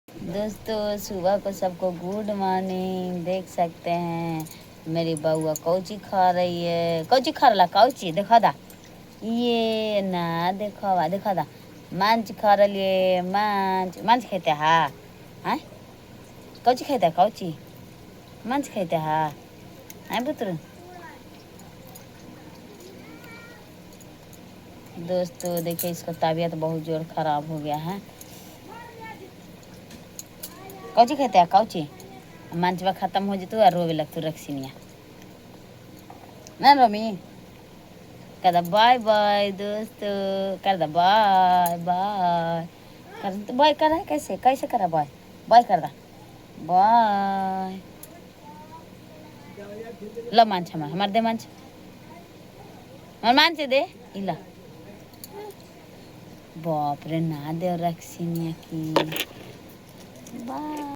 दोस्तों सुबह को सबको गुड मॉर्निंग। देख सकते हैं मेरी बउआ कौची खा रही है। कौची खा रहा कौची देखा दा ये ना देखा दा मांस खा रही है। मांस मांस खेते हाँ हाँ कौची खेते कौची मांस खेते हाँ हाँ पुत्र। दोस्तों देखिए इसका तबीयत बहुत जोर खराब हो गया है। कौची खेते हैं कौची मंचवा खत्म हो जतु और रोवे लगतु रक्सिनिया ना रोमी कर दा बाय बाय दोस्तों कर दा बाय बाय कर तो बाय कर है कैसे कैसे करा बाय बाय कर दा बाय लो मांच हमार दे मांच हमार मांच दे इला बाप रे ना दे रक्सिनिया की बाय।